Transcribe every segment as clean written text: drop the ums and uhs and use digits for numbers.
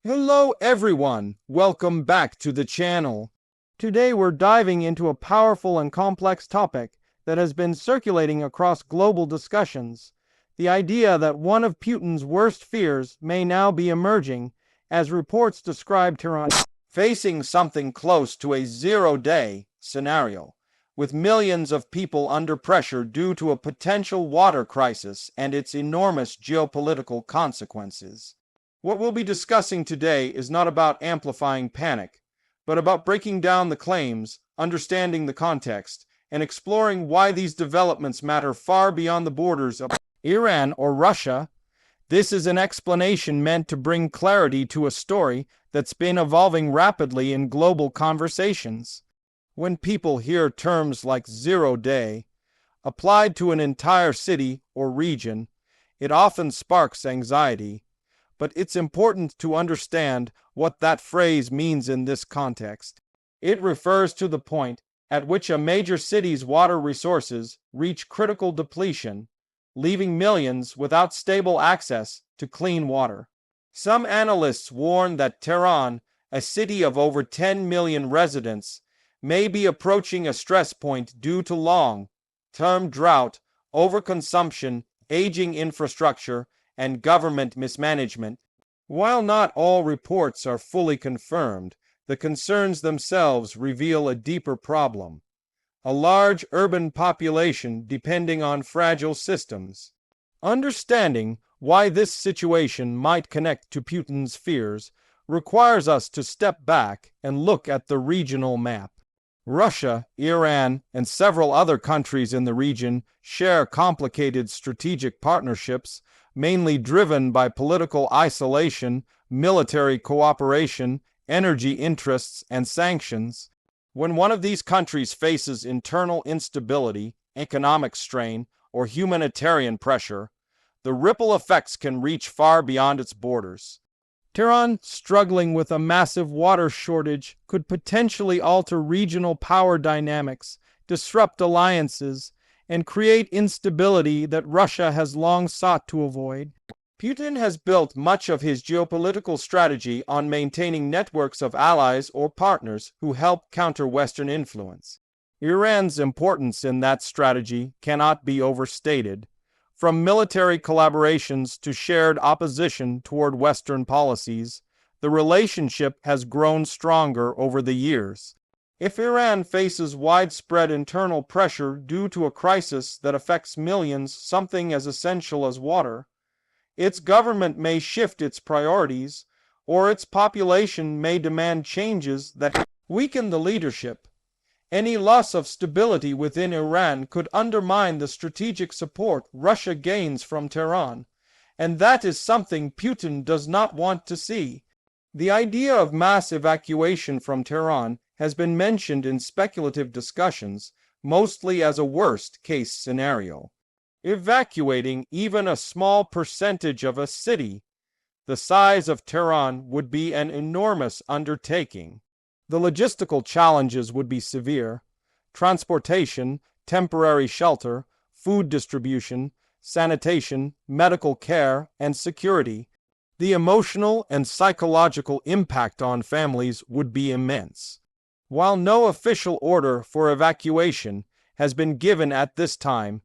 Hello everyone, welcome back to the channel. Today we're diving into a powerful and complex topic that has been circulating across global discussions. The idea that one of Putin's worst fears may now be emerging, as reports describe Tehran facing something close to a zero-day scenario, with millions of people under pressure due to a potential water crisis and its enormous geopolitical consequences. What we'll be discussing today is not about amplifying panic, but about breaking down the claims, understanding the context, and exploring why these developments matter far beyond the borders of Iran or Russia. This is an explanation meant to bring clarity to a story that's been evolving rapidly in global conversations. When people hear terms like zero-day applied to an entire city or region, it often sparks anxiety. But it's important to understand what that phrase means in this context. It refers to the point at which a major city's water resources reach critical depletion, leaving millions without stable access to clean water. Some analysts warn that Tehran, a city of over 10 million residents, may be approaching a stress point due to long-term drought, overconsumption, aging infrastructure, and government mismanagement. While not all reports are fully confirmed, the concerns themselves reveal a deeper problem: a large urban population depending on fragile systems. Understanding why this situation might connect to Putin's fears requires us to step back and look at the regional map. Russia, Iran, and several other countries in the region share complicated strategic partnerships, mainly driven by political isolation, military cooperation, energy interests, and sanctions. When one of these countries faces internal instability, economic strain, or humanitarian pressure, the ripple effects can reach far beyond its borders. Tehran, struggling with a massive water shortage, could potentially alter regional power dynamics, disrupt alliances, and create instability that Russia has long sought to avoid. Putin has built much of his geopolitical strategy on maintaining networks of allies or partners who help counter Western influence. Iran's importance in that strategy cannot be overstated. From military collaborations to shared opposition toward Western policies, the relationship has grown stronger over the years. If Iran faces widespread internal pressure due to a crisis that affects millions, something as essential as water, its government may shift its priorities, or its population may demand changes that weaken the leadership. Any loss of stability within Iran could undermine the strategic support Russia gains from Tehran, and that is something Putin does not want to see. The idea of mass evacuation from Tehran has been mentioned in speculative discussions, mostly as a worst-case scenario. Evacuating even a small percentage of a city the size of Tehran would be an enormous undertaking. The logistical challenges would be severe: transportation, temporary shelter, food distribution, sanitation, medical care, and security. The emotional and psychological impact on families would be immense. While no official order for evacuation has been given at this time,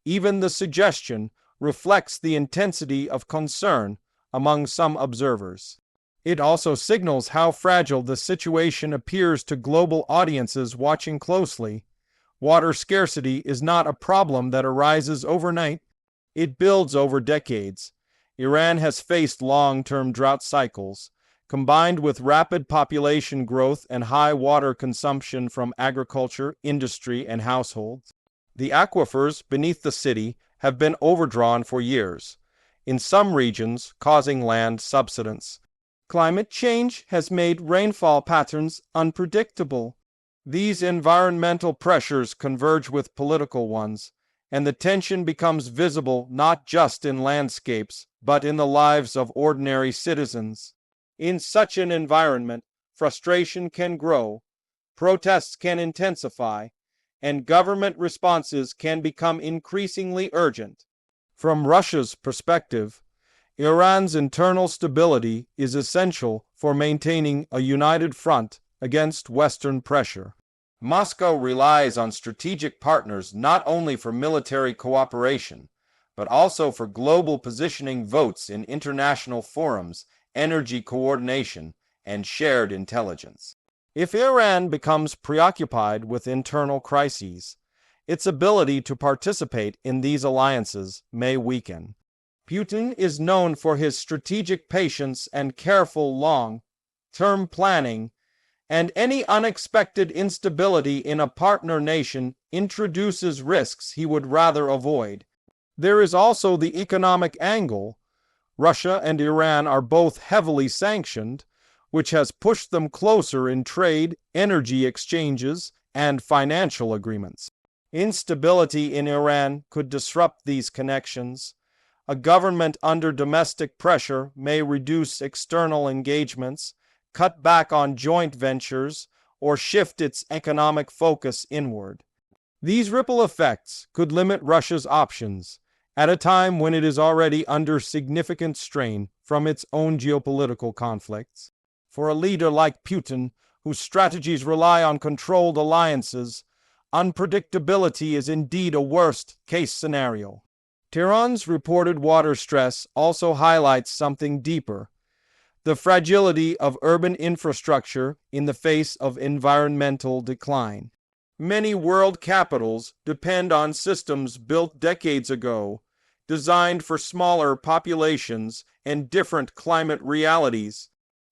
even the suggestion reflects the intensity of concern among some observers. It also signals how fragile the situation appears to global audiences watching closely. Water scarcity is not a problem that arises overnight. It builds over decades. Iran has faced long-term drought cycles, combined with rapid population growth and high water consumption from agriculture, industry, and households. The aquifers beneath the city have been overdrawn for years, in some regions causing land subsidence. Climate change has made rainfall patterns unpredictable. These environmental pressures converge with political ones, and the tension becomes visible not just in landscapes, but in the lives of ordinary citizens. In such an environment, frustration can grow, protests can intensify, and government responses can become increasingly urgent. From Russia's perspective, Iran's internal stability is essential for maintaining a united front against Western pressure. Moscow relies on strategic partners not only for military cooperation, but also for global positioning, votes in international forums, energy coordination, and shared intelligence. If Iran becomes preoccupied with internal crises, its ability to participate in these alliances may weaken. Putin is known for his strategic patience and careful long-term planning, and any unexpected instability in a partner nation introduces risks he would rather avoid. There is also the economic angle. Russia and Iran are both heavily sanctioned, which has pushed them closer in trade, energy exchanges, and financial agreements. Instability in Iran could disrupt these connections. A government under domestic pressure may reduce external engagements, cut back on joint ventures, or shift its economic focus inward. These ripple effects could limit Russia's options at a time when it is already under significant strain from its own geopolitical conflicts. For a leader like Putin, whose strategies rely on controlled alliances, unpredictability is indeed a worst-case scenario. Tehran's reported water stress also highlights something deeper: the fragility of urban infrastructure in the face of environmental decline. Many world capitals depend on systems built decades ago, designed for smaller populations and different climate realities.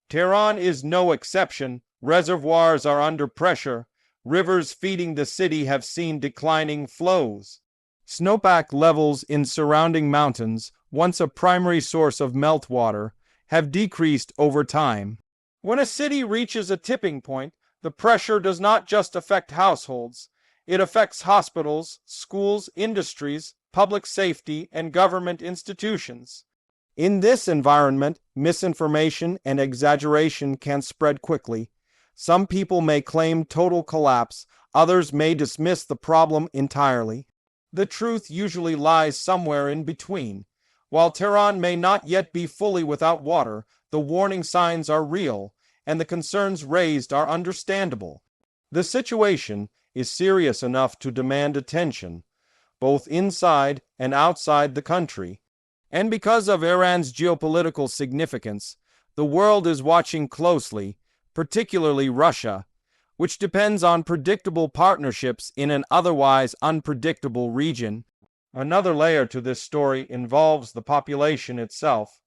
Tehran is no exception. Reservoirs are under pressure. Rivers feeding the city have seen declining flows. Snowpack levels in surrounding mountains, once a primary source of meltwater, have decreased over time. When a city reaches a tipping point, the pressure does not just affect households. It affects hospitals, schools, industries, public safety, and government institutions. In this environment, misinformation and exaggeration can spread quickly. Some people may claim total collapse, others may dismiss the problem entirely. The truth usually lies somewhere in between. While Tehran may not yet be fully without water, the warning signs are real, and the concerns raised are understandable. The situation is serious enough to demand attention, both inside and outside the country. And because of Iran's geopolitical significance, the world is watching closely, particularly Russia, which depends on predictable partnerships in an otherwise unpredictable region. Another layer to this story involves the population itself.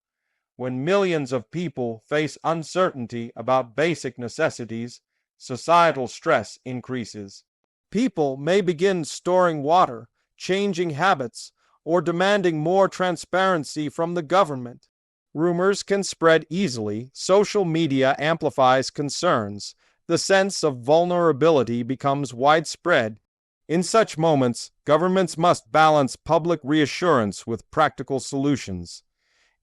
When millions of people face uncertainty about basic necessities, societal stress increases. People may begin storing water, changing habits, or demanding more transparency from the government. Rumors can spread easily. Social media amplifies concerns. The sense of vulnerability becomes widespread. In such moments, governments must balance public reassurance with practical solutions.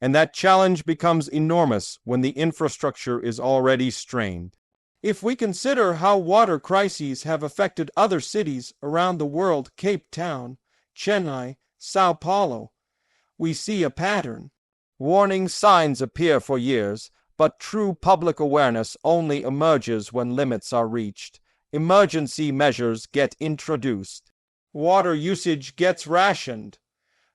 And that challenge becomes enormous when the infrastructure is already strained. If we consider how water crises have affected other cities around the world, Cape Town, Chennai, Sao Paulo, we see a pattern. Warning signs appear for years, but true public awareness only emerges when limits are reached. Emergency measures get introduced. Water usage gets rationed.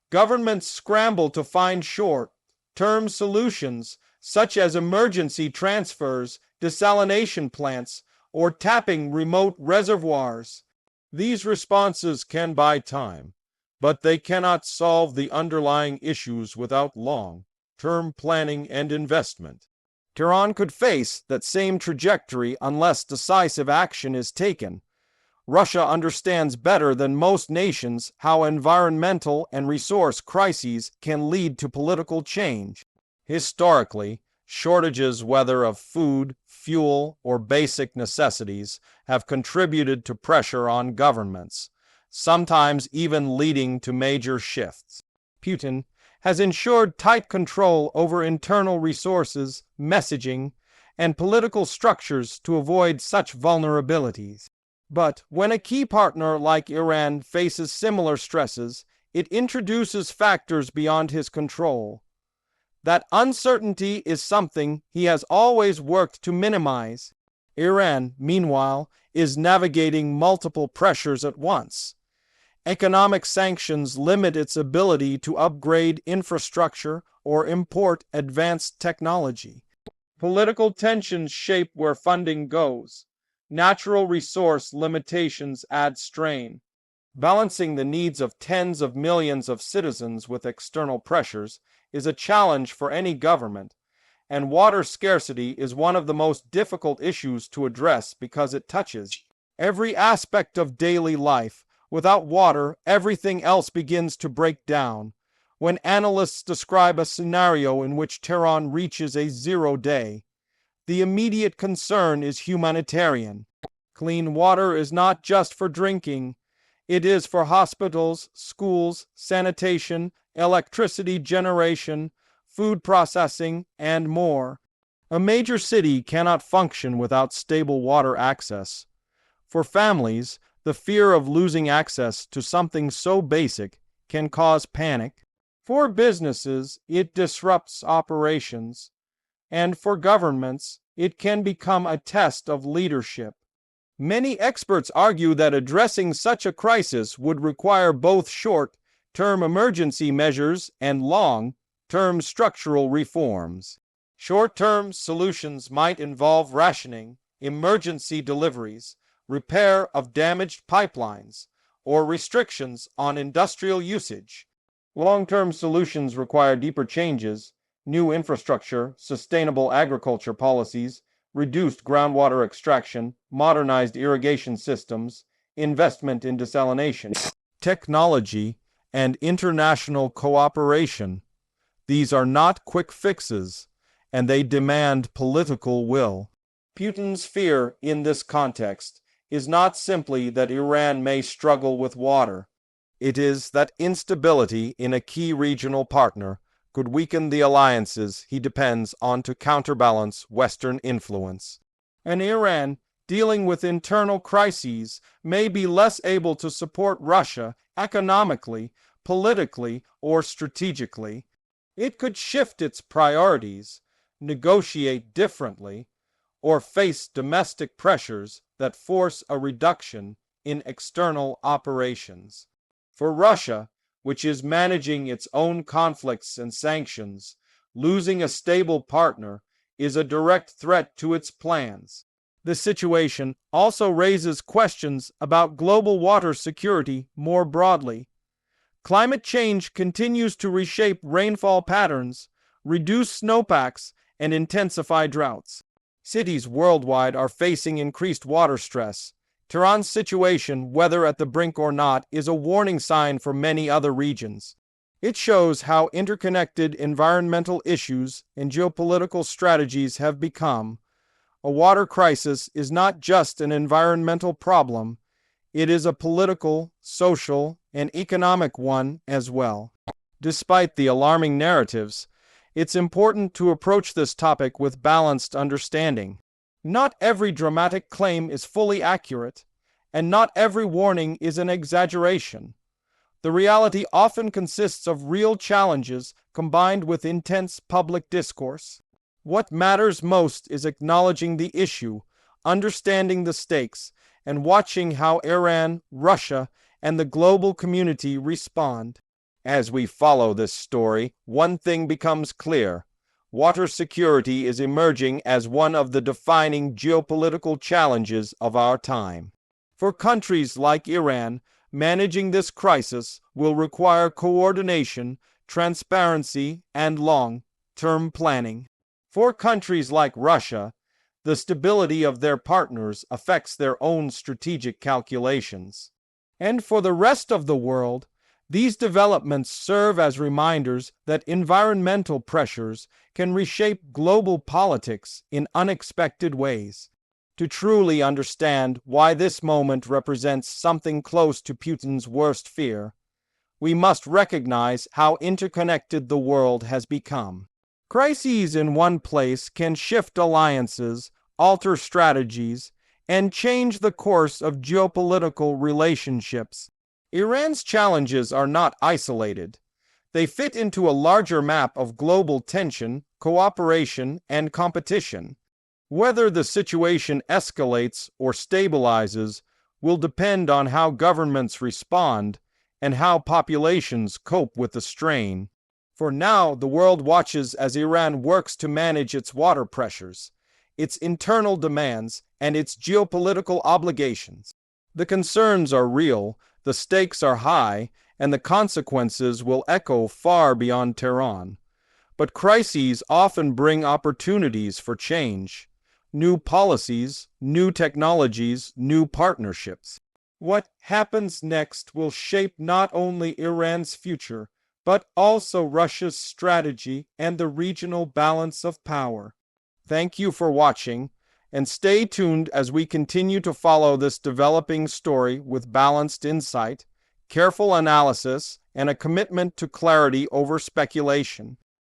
Governments scramble to find short-term solutions, such as emergency transfers, desalination plants, or tapping remote reservoirs. These responses can buy time, but they cannot solve the underlying issues without long-term planning and investment. Tehran could face that same trajectory unless decisive action is taken. Russia understands better than most nations how environmental and resource crises can lead to political change. Historically, shortages, whether of food, fuel, or basic necessities, have contributed to pressure on governments, sometimes even leading to major shifts. Putin has ensured tight control over internal resources, messaging, and political structures to avoid such vulnerabilities. But when a key partner like Iran faces similar stresses, it introduces factors beyond his control. That uncertainty is something he has always worked to minimize. Iran, meanwhile, is navigating multiple pressures at once. Economic sanctions limit its ability to upgrade infrastructure or import advanced technology. Political tensions shape where funding goes. Natural resource limitations add strain. Balancing the needs of tens of millions of citizens with external pressures is a challenge for any government, and water scarcity is one of the most difficult issues to address because it touches every aspect of daily life. Without water, everything else begins to break down. When analysts describe a scenario in which Tehran reaches a zero day, the immediate concern is humanitarian. Clean water is not just for drinking. It is for hospitals, schools, sanitation, electricity generation, food processing, and more. A major city cannot function without stable water access. For families, the fear of losing access to something so basic can cause panic. For businesses, it disrupts operations. And for governments, it can become a test of leadership. Many experts argue that addressing such a crisis would require both short-term emergency measures and long-term structural reforms. Short-term solutions might involve rationing, emergency deliveries, repair of damaged pipelines, or restrictions on industrial usage. Long-term solutions require deeper changes, new infrastructure, sustainable agriculture policies, reduced groundwater extraction, modernized irrigation systems, investment in desalination, technology, and international cooperation. These are not quick fixes, and they demand political will. Putin's fear in this context is not simply that Iran may struggle with water. It is that instability in a key regional partner could weaken the alliances he depends on to counterbalance Western influence. And Iran, dealing with internal crises, may be less able to support Russia economically, politically, or strategically. It could shift its priorities, negotiate differently, or face domestic pressures that force a reduction in external operations. For Russia, which is managing its own conflicts and sanctions, losing a stable partner is a direct threat to its plans. The situation also raises questions about global water security more broadly. Climate change continues to reshape rainfall patterns, reduce snowpacks, and intensify droughts. Cities worldwide are facing increased water stress. Tehran's situation, whether at the brink or not, is a warning sign for many other regions. It shows how interconnected environmental issues and geopolitical strategies have become. A water crisis is not just an environmental problem, it is a political, social, and economic one as well. Despite the alarming narratives, it's important to approach this topic with balanced understanding. Not every dramatic claim is fully accurate, and not every warning is an exaggeration. The reality often consists of real challenges combined with intense public discourse. What matters most is acknowledging the issue, understanding the stakes, and watching how Iran, Russia, and the global community respond. As we follow this story, one thing becomes clear. Water security is emerging as one of the defining geopolitical challenges of our time. For countries like Iran, managing this crisis will require coordination, transparency, and long-term planning. For countries like Russia, the stability of their partners affects their own strategic calculations. And for the rest of the world, these developments serve as reminders that environmental pressures can reshape global politics in unexpected ways. To truly understand why this moment represents something close to Putin's worst fear, we must recognize how interconnected the world has become. Crises in one place can shift alliances, alter strategies, and change the course of geopolitical relationships. Iran's challenges are not isolated. They fit into a larger map of global tension, cooperation, and competition. Whether the situation escalates or stabilizes will depend on how governments respond and how populations cope with the strain. For now, the world watches as Iran works to manage its water pressures, its internal demands, and its geopolitical obligations. The concerns are real, the stakes are high, and the consequences will echo far beyond Tehran. But crises often bring opportunities for change. New policies, new technologies, new partnerships. What happens next will shape not only Iran's future, but also Russia's strategy and the regional balance of power. Thank you for watching, and stay tuned as we continue to follow this developing story with balanced insight, careful analysis, and a commitment to clarity over speculation.